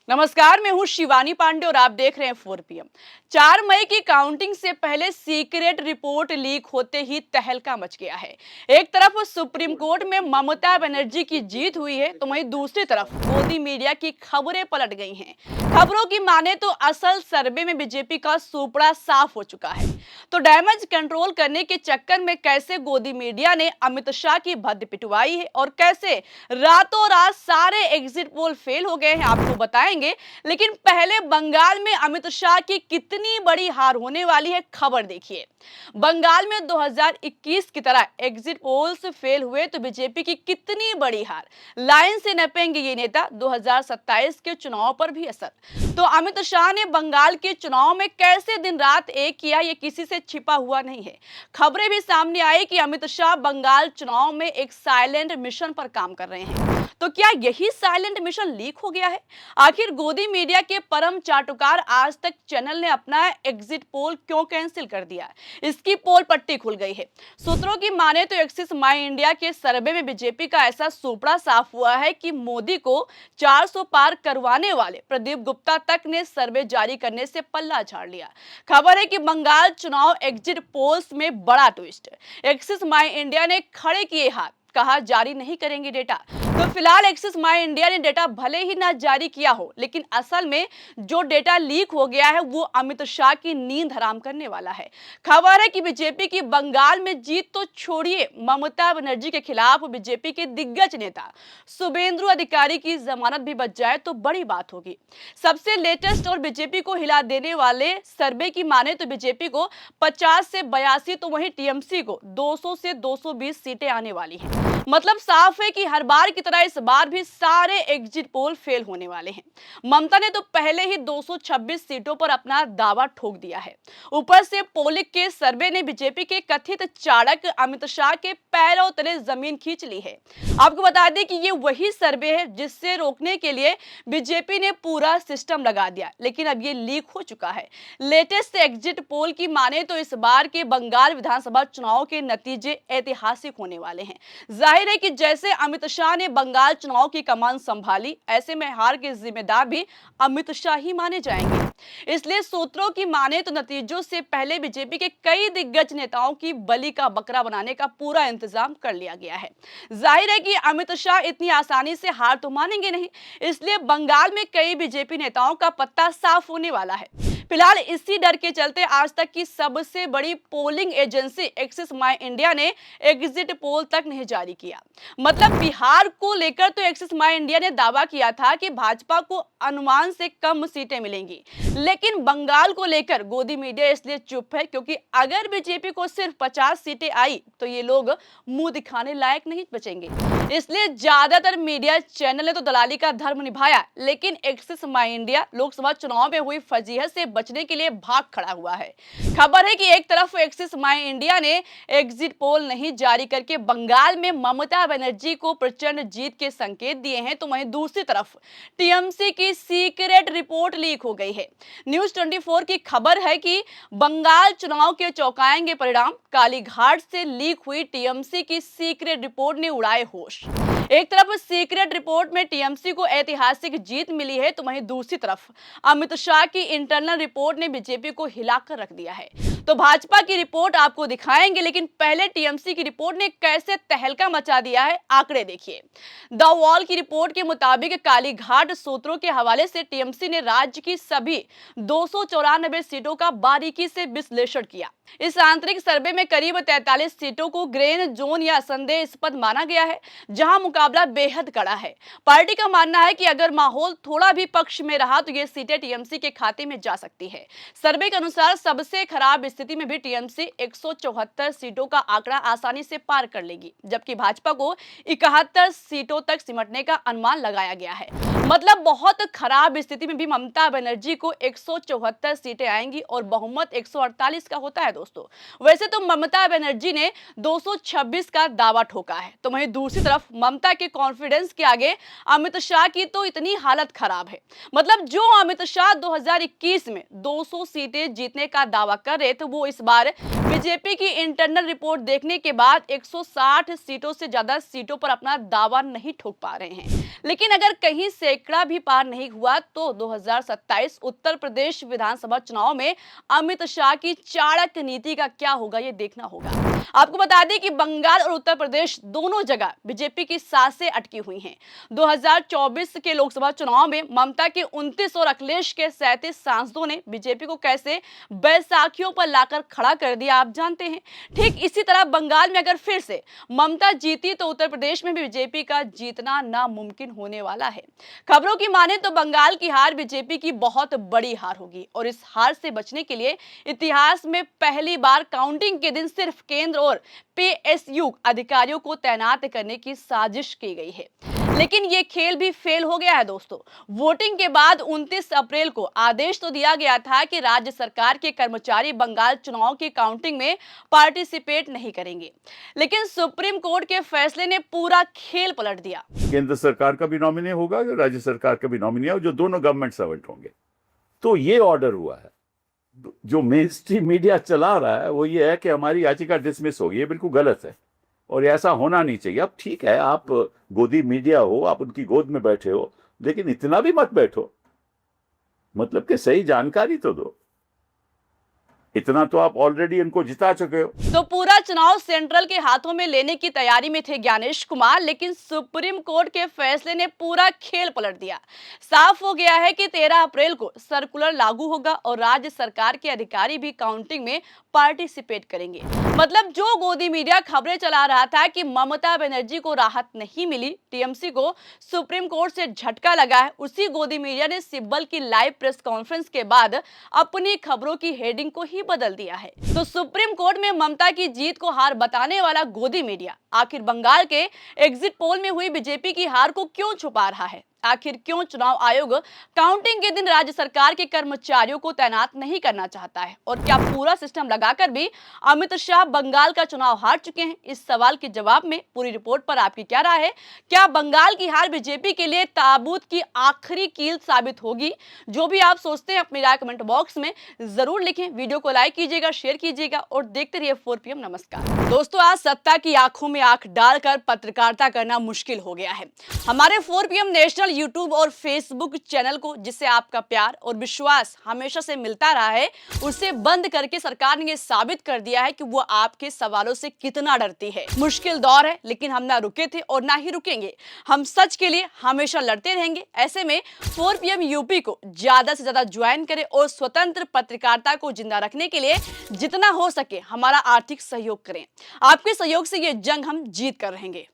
नमस्कार, मैं हूं शिवानी पांडे और आप देख रहे हैं 4 पीएम। 4 मई की काउंटिंग से पहले सीक्रेट रिपोर्ट लीक होते ही तहलका मच गया है। एक तरफ सुप्रीम कोर्ट में ममता बनर्जी की जीत हुई है, तो वहीं दूसरी तरफ मोदी मीडिया की खबरें पलट गई हैं। खबरों की माने तो असल सर्वे में बीजेपी का सुपड़ा साफ हो चुका है। तो डैमेज कंट्रोल करने के चक्कर में कैसे गोदी मीडिया ने अमित शाह की भद्द पिटवाई है और कैसे रातों रात सारे एग्जिट पोल फेल हो गए हैं, आपको बताएंगे। लेकिन पहले बंगाल में अमित शाह की कितनी बड़ी हार होने वाली है, खबर देखिए। बंगाल में 2021 की तरह एग्जिट पोल्स फेल हुए तो बीजेपी की कितनी बड़ी हार। लाइन से नपेंगे ये नेता। 2027 के चुनाव पर भी असर। तो अमित शाह ने बंगाल के चुनाव में कैसे दिन रात एक किया, ये किसी से छिपा हुआ नहीं है। खबरें भी सामने आई कि अमित शाह बंगाल चुनाव में एक साइलेंट मिशन पर काम कर रहे हैं। तो क्या यही साइलेंट मिशन लीक हो गया है? आखिर गोदी मीडिया के परम चाटुकार आज तक चैनल ने अपना एग्जिट पोल क्यों कैंसिल कर दिया? इसकी पोल पट्टी खुल गई है। सूत्रों की माने तो एक्सिस माई इंडिया के सर्वे में बीजेपी का ऐसा सुपड़ा साफ हुआ है कि मोदी को 400 पार करवाने वाले प्रदीप गुप्ता तक ने सर्वे जारी करने से पल्ला झाड़ लिया। खबर है कि बंगाल चुनाव एग्जिट पोल्स में बड़ा ट्विस्ट। एक्सिस माई इंडिया ने खड़े किए हाथ, कहा जारी नहीं करेंगे डेटा। तो फिलहाल एक्सिस माई इंडिया ने डेटा भले ही ना जारी किया हो, लेकिन असल में जो डेटा लीक हो गया है वो अमित शाह की नींद हराम करने वाला है। खबर है कि बीजेपी की बंगाल में जीत तो छोड़िए, ममता बनर्जी के खिलाफ बीजेपी के दिग्गज नेता शुभेंदु अधिकारी की जमानत भी बच जाए तो बड़ी बात होगी। सबसे लेटेस्ट और बीजेपी को हिला देने वाले सर्वे की माने तो बीजेपी को 50 से 82, तो वहीं टीएमसी को 200 से 220 सीटें आने वाली हैं। मतलब साफ है कि हर बार की तरह इस बार भी सारे एग्जिट पोल फेल होने वाले हैं। ममता ने तो पहले ही 226 सीटों पर अपना दावा ठोक दिया है। ऊपर से पोलिंग के सर्वे ने बीजेपी के कथित चाणक्य अमित शाह के पैरों तले जमीन खींच ली है। आपको बता दें कि ये वही सर्वे है जिससे रोकने के लिए बीजेपी ने पूरा सिस्टम लगा दिया, लेकिन अब ये लीक हो चुका है। लेटेस्ट एग्जिट पोल की माने तो इस बार के बंगाल विधानसभा चुनाव के नतीजे ऐतिहासिक होने वाले हैं। जाहिर है कि जैसे अमित शाह ने बंगाल चुनाव की कमान संभाली, ऐसे में हार के जिम्मेदार भी अमित शाह ही माने जाएंगे। इसलिए सूत्रों की माने तो नतीजों से पहले बीजेपी के कई दिग्गज नेताओं की बलि का बकरा बनाने का पूरा इंतजाम कर लिया गया है। जाहिर है कि अमित शाह इतनी आसानी से हार तो मानेंगे नहीं, इसलिए बंगाल में कई बीजेपी नेताओं का पत्ता साफ होने वाला है। फिलहाल इसी डर के चलते आज तक की सबसे बड़ी पोलिंग एजेंसी एक्सिस माई इंडिया ने एग्जिट पोल तक नहीं जारी किया। मतलब बिहार को लेकर तो एक्सिस माई इंडिया ने दावा किया था कि भाजपा को अनुमान से कम सीटें मिलेंगी, लेकिन बंगाल को लेकर गोदी मीडिया इसलिए चुप है क्योंकि अगर बीजेपी को सिर्फ 50 सीटें आई तो ये लोग मुंह दिखाने लायक नहीं बचेंगे। इसलिए ज्यादातर मीडिया चैनल ने तो दलाली का धर्म निभाया, लेकिन एक्सिस माई इंडिया लोकसभा चुनाव में हुई फजीहत से बचने के लिए भाग खड़ा हुआ है। खबर है कि एक तरफ एक्सिस माई इंडिया ने एग्जिट पोल नहीं जारी करके बंगाल में ममता बनर्जी को प्रचंड जीत के संकेत दिए हैं, तो वहीं दूसरी तरफ टीएमसी की सीक्रेट रिपोर्ट लीक हो गई है। न्यूज 24 की खबर है कि बंगाल चुनाव के चौंकाएंगे परिणाम। कालीघाट से लीक हुई टीएमसी की सीक्रेट रिपोर्ट ने उड़ाए होश। एक तरफ सीक्रेट रिपोर्ट में टीएमसी को ऐतिहासिक जीत मिली है, तो वहीं दूसरी तरफ अमित शाह की इंटरनल रिपोर्ट ने बीजेपी को हिलाकर रख दिया है। तो भाजपा की रिपोर्ट आपको दिखाएंगे, लेकिन पहले टीएमसी की रिपोर्ट ने कैसे तहलका मचा दिया है, आंकड़े देखिए। द वॉल की रिपोर्ट के मुताबिक कालीघाट सूत्रों के हवाले से टीएमसी ने राज्य की सभी 294 सीटों का बारीकी से विश्लेषण किया। इस आंतरिक सर्वे में करीब 43 सीटों को ग्रेन जोन या संदेहास्पद माना गया है, जहां मुकाबला बेहद कड़ा है। पार्टी का मानना है कि अगर माहौल थोड़ा भी पक्ष में रहा तो ये सीटें टीएमसी के खाते में जा सकती है। सर्वे के अनुसार सबसे खराब स्थिति में भी टीएमसी 174 सीटों का आंकड़ा आसानी से पार कर लेगी, जबकि भाजपा को 71 सीटों तक सिमटने का अनुमान लगाया गया है। मतलब बहुत खराब स्थिति में भी ममता बनर्जी को 174 सीटें आएंगी और बहुमत 148 का होता है दोस्तों। वैसे तो ममता बनर्जी ने 226 का दावा ठोका है, तो वहीं दूसरी तरफ ममता के कॉन्फिडेंस के आगे अमित शाह की तो इतनी हालत खराब है। मतलब जो अमित शाह 2021 में 200 सीटें जीतने का दावा कर रहे थे, वो इस बार बीजेपी की इंटरनल रिपोर्ट देखने के बाद 160 सीटों से ज्यादा सीटों पर अपना दावा नहीं ठोक पा रहे हैं। लेकिन अगर कहीं सैकड़ा भी पार नहीं हुआ तो 2027 उत्तर प्रदेश विधानसभा चुनाव में अमित शाह की चाणक्य नीति का क्या होगा, ये देखना होगा। आपको बता दें कि बंगाल और उत्तर प्रदेश दोनों जगह बीजेपी की सांसें अटकी हुई हैं। 2024 के लोकसभा चुनाव में ममता के 29 और अखिलेश के 37 सांसदों ने बीजेपी को कैसे बैसाखियों पर लाकर खड़ा कर दिया, आप जानते हैं। ठीक इसी तरह बंगाल में अगर फिर से ममता जीती तो उत्तर प्रदेश में भी बीजेपी का जीतना नामुमकिन होने वाला है। खबरों की माने तो बंगाल की हार बीजेपी की बहुत बड़ी हार होगी और इस हार से बचने के लिए इतिहास में पहली बार काउंटिंग के दिन सिर्फ केंद्र और पीएसयू अधिकारियों को तैनात करने की साजिश की गई है। लेकिन ये खेल भी फेल हो गया है दोस्तों। वोटिंग के बाद 29 अप्रैल को आदेश तो दिया गया था कि राज्य सरकार के कर्मचारी बंगाल चुनाव की काउंटिंग में पार्टिसिपेट नहीं करेंगे, लेकिन सुप्रीम कोर्ट के फैसले ने पूरा खेल पलट दिया। केंद्र सरकार का भी नॉमिनी होगा, राज्य सरकार का भी नॉमिनी है, जो दोनों गवर्नमेंट सर्वेंट होंगे। तो ये ऑर्डर हुआ है। जो मेन स्ट्रीम मीडिया चला रहा है वो ये है कि हमारी याचिका डिसमिस होगी, ये बिल्कुल गलत है और ऐसा होना नहीं चाहिए। अब ठीक है, आप गोदी मीडिया हो, आप उनकी गोद में बैठे हो, लेकिन इतना भी मत बैठो, मतलब कि सही जानकारी तो दो। इतना तो आप ऑलरेडी इनको जिता चुके हो। तो पूरा चुनाव सेंट्रल के हाथों में लेने की तैयारी में थे ज्ञानेश कुमार, लेकिन सुप्रीम कोर्ट के फैसले ने पूरा खेल पलट दिया। साफ हो गया है कि 13 अप्रैल को सर्कुलर लागू होगा और राज्य सरकार के अधिकारी भी काउंटिंग में पार्टिसिपेट करेंगे। मतलब जो गोदी मीडिया खबरें चला रहा था कि ममता बनर्जी को राहत नहीं मिली, टीएमसी को सुप्रीम कोर्ट से झटका लगा है, उसी गोदी मीडिया ने सिब्बल की लाइव प्रेस कॉन्फ्रेंस के बाद अपनी खबरों की हेडिंग को ही बदल दिया है। तो सुप्रीम कोर्ट में ममता की जीत को हार बताने वाला गोदी मीडिया आखिर बंगाल के एग्जिट पोल में हुई बीजेपी की हार को क्यों छुपा रहा है? आखिर क्यों चुनाव आयोग काउंटिंग के दिन राज्य सरकार के कर्मचारियों को तैनात नहीं करना चाहता है? और क्या पूरा सिस्टम लगाकर भी अमित शाह बंगाल का चुनाव हार चुके हैं? इस सवाल के जवाब में पूरी रिपोर्ट पर आपकी क्या राय है? क्या बंगाल की हार बीजेपी के लिए ताबूत की आखिरी कील साबित होगी? जो भी आप सोचते हैं अपनी राय कमेंट बॉक्स में जरूर लिखें। वीडियो को लाइक कीजिएगा, शेयर कीजिएगा और देखते रहिए 4PM। नमस्कार दोस्तों, आज सत्ता की आंखों में आंख डालकर पत्रकारिता करना मुश्किल हो गया है। हमारे 4PM नेशनल यूट्यूब और फेसबुक चैनल को, जिससे आपका प्यार और विश्वास हमेशा से मिलता रहा है, उसे बंद करके सरकार ने ये साबित कर दिया है कि वो आपके सवालों से कितना डरती है। मुश्किल दौर है, लेकिन हम ना रुके थे और ना ही रुकेंगे। हम सच के लिए हमेशा लड़ते रहेंगे। ऐसे में 4PM यूपी को ज्यादा से ज्यादा ज्वाइन करें और स्वतंत्र पत्रकारिता को जिंदा रखने के लिए जितना हो सके हमारा आर्थिक सहयोग करें। आपके सहयोग से ये जंग हम जीत कर रहेंगे।